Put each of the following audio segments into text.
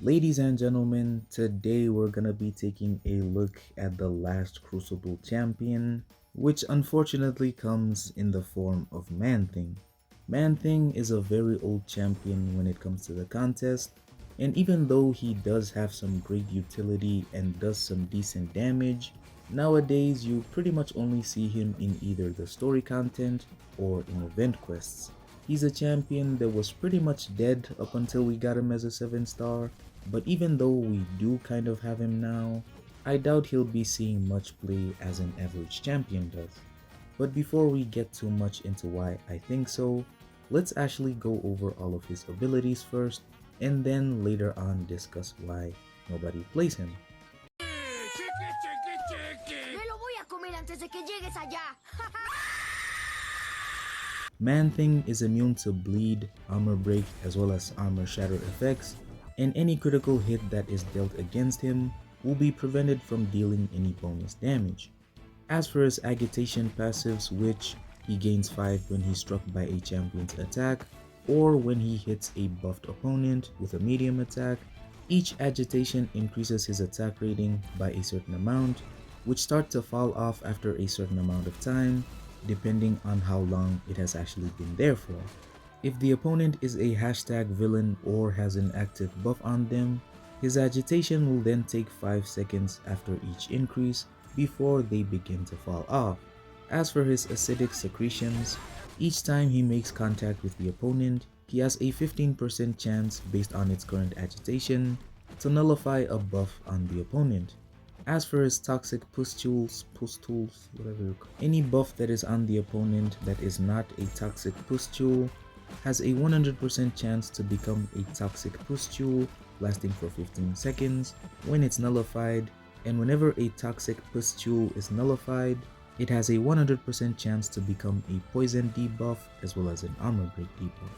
Ladies and gentlemen, today we're gonna be taking a look at the last Crucible champion, which unfortunately comes in the form of Man-Thing. Man-Thing is a very old champion when it comes to the contest, and even though he does have some great utility and does some decent damage, nowadays you pretty much only see him in either the story content or in event quests. He's a champion that was pretty much dead up until we got him as a 7 star, but even though we do kind of have him now, I doubt he'll be seeing much play as an average champion does. But before we get too much into why I think so, let's actually go over all of his abilities first, and then later on discuss why nobody plays him. Me lo voy a comer antes de que llegues allá. Man-Thing is immune to bleed, armor break, as well as armor shatter effects, and any critical hit that is dealt against him will be prevented from dealing any bonus damage. As for his agitation passives, which he gains 5 when he's struck by a champion's attack, or when he hits a buffed opponent with a medium attack, each agitation increases his attack rating by a certain amount, which start to fall off after a certain amount of time, depending on how long it has actually been there for. If the opponent is a hashtag villain or has an active buff on them, his agitation will then take 5 seconds after each increase before they begin to fall off. As for his acidic secretions, each time he makes contact with the opponent, he has a 15% chance based on its current agitation to nullify a buff on the opponent. As for his toxic pustules, whatever you call it, any buff that is on the opponent that is not a toxic pustule has a 100% chance to become a toxic pustule lasting for 15 seconds when it's nullified, and whenever a toxic pustule is nullified, it has a 100% chance to become a poison debuff as well as an armor break debuff.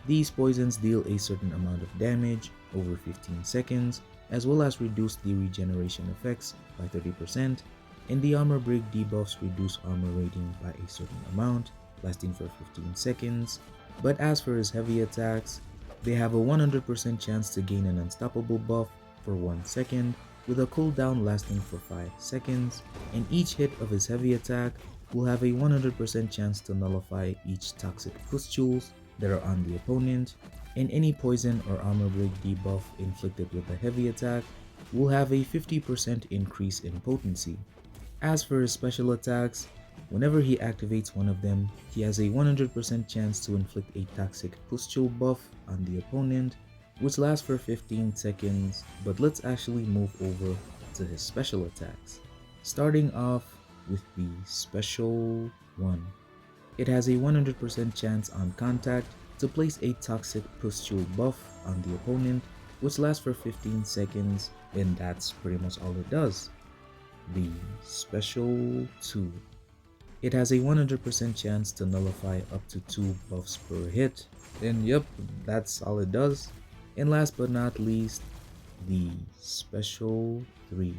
These poisons deal a certain amount of damage over 15 seconds, as well as reduce the regeneration effects by 30%, and the armor break debuffs reduce armor rating by a certain amount, lasting for 15 seconds. But as for his heavy attacks, they have a 100% chance to gain an unstoppable buff for 1 second, with a cooldown lasting for 5 seconds, and each hit of his heavy attack will have a 100% chance to nullify each toxic pustules that are on the opponent, and any poison or armor break debuff inflicted with a heavy attack will have a 50% increase in potency. As for his special attacks, whenever he activates one of them, he has a 100% chance to inflict a toxic pustule buff on the opponent, which lasts for 15 seconds, but let's actually move over to his special attacks. Starting off with the special one. It has a 100% chance on contact to place a toxic pustule buff on the opponent, which lasts for 15 seconds, and that's pretty much all it does. The special 2. It has a 100% chance to nullify up to 2 buffs per hit, and yep, that's all it does. And last but not least, the special 3.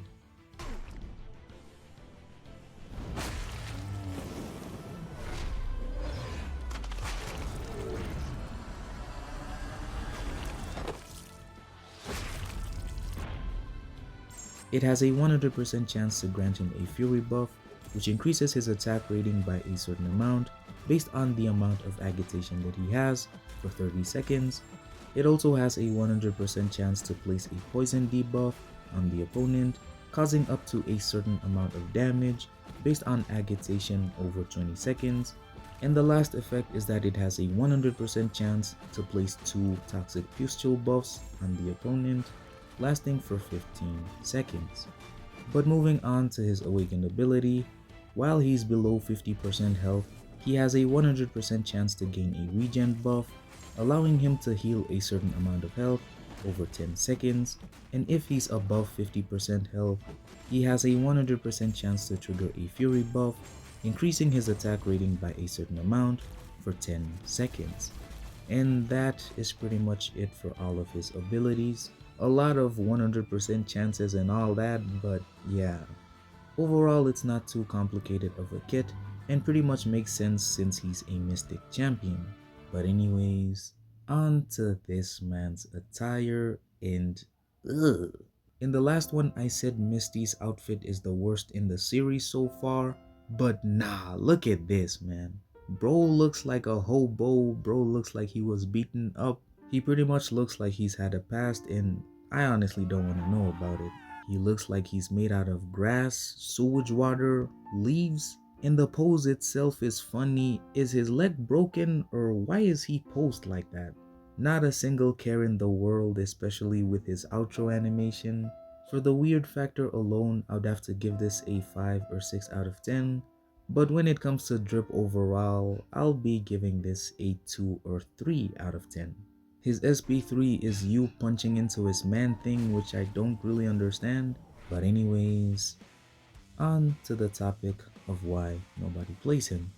It has a 100% chance to grant him a Fury buff, which increases his attack rating by a certain amount based on the amount of agitation that he has for 30 seconds. It also has a 100% chance to place a poison debuff on the opponent, causing up to a certain amount of damage based on agitation over 20 seconds. And the last effect is that it has a 100% chance to place 2 toxic pustule buffs on the opponent, lasting for 15 seconds. But moving on to his awakened ability, while he's below 50% health, he has a 100% chance to gain a regen buff, allowing him to heal a certain amount of health over 10 seconds, and if he's above 50% health, he has a 100% chance to trigger a fury buff, increasing his attack rating by a certain amount for 10 seconds. And that is pretty much it for all of his abilities. A lot of 100% chances and all that, but yeah. Overall, it's not too complicated of a kit and pretty much makes sense since he's a mystic champion. But anyways, on to this man's attire, and Ugh. In the last one, I said Misty's outfit is the worst in the series so far, but nah, look at this, man. Bro looks like a hobo, bro looks like he was beaten up. He pretty much looks like he's had a past, and I honestly don't want to know about it. He looks like he's made out of grass, sewage water, leaves, and the pose itself is funny. Is his leg broken, or why is he posed like that? Not a single care in the world, especially with his outro animation. For the weird factor alone, I'd have to give this a 5 or 6 out of 10. But when it comes to drip overall, I'll be giving this a 2 or 3 out of 10. His SP3 is you punching into his man thing, which I don't really understand. But anyways, on to the topic of why nobody plays him.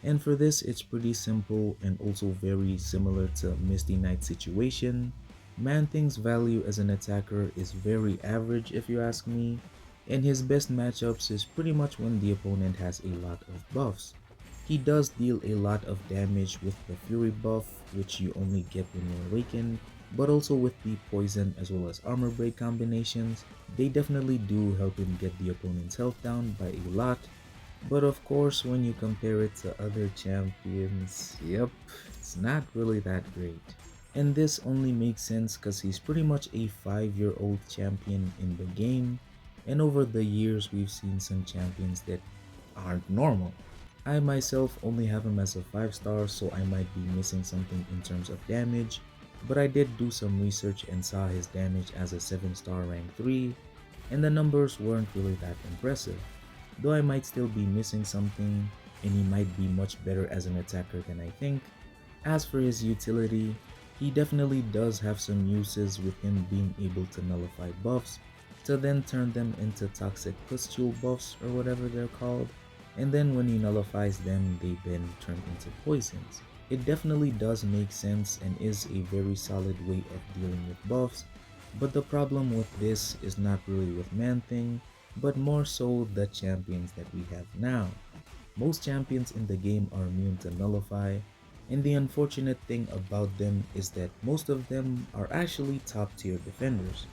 And for this, it's pretty simple and also very similar to Misty Knight's situation. Man-Thing's value as an attacker is very average if you ask me, and his best matchups is pretty much when the opponent has a lot of buffs. He does deal a lot of damage with the Fury buff, which you only get when you're awakened, but also with the poison as well as armor break combinations. They definitely do help him get the opponent's health down by a lot, but of course when you compare it to other champions, yep, it's not really that great. And this only makes sense because he's pretty much a 5-year-old champion in the game, and over the years we've seen some champions that aren't normal. I myself only have him as a 5-star, so I might be missing something in terms of damage, but I did do some research and saw his damage as a 7-star rank 3, and the numbers weren't really that impressive. Though I might still be missing something, and he might be much better as an attacker than I think. As for his utility, he definitely does have some uses with him being able to nullify buffs, to then turn them into toxic pustule buffs or whatever they're called, and then when he nullifies them, they then turn into poisons. It definitely does make sense and is a very solid way of dealing with buffs, but the problem with this is not really with Man-Thing, but more so the champions that we have now. Most champions in the game are immune to nullify, and the unfortunate thing about them is that most of them are actually top tier defenders.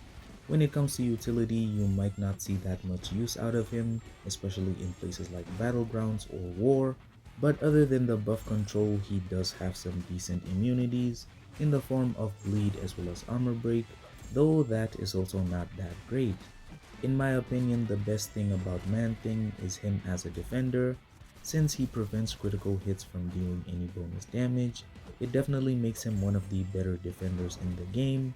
When it comes to utility, you might not see that much use out of him, especially in places like battlegrounds or war, but other than the buff control, he does have some decent immunities in the form of bleed as well as armor break, though that is also not that great. In my opinion, the best thing about Man-Thing is him as a defender. Since he prevents critical hits from dealing any bonus damage, it definitely makes him one of the better defenders in the game.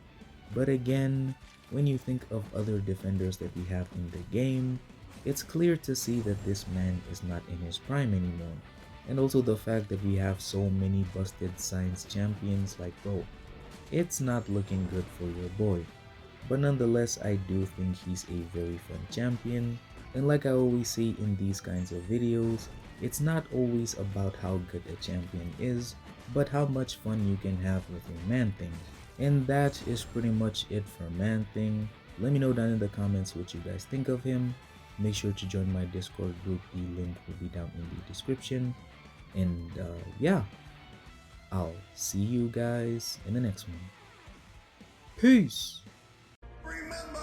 But again, when you think of other defenders that we have in the game, it's clear to see that this man is not in his prime anymore. And also the fact that we have so many busted science champions, like bro, it's not looking good for your boy. But nonetheless, I do think he's a very fun champion, and like I always say in these kinds of videos, it's not always about how good a champion is, but how much fun you can have with your Man-Thing. And that is pretty much it for Man-Thing. Let me know down in the comments what you guys think of him. Make sure to join my Discord group, the link will be down in the description. And yeah, I'll see you guys in the next one. Peace! Remember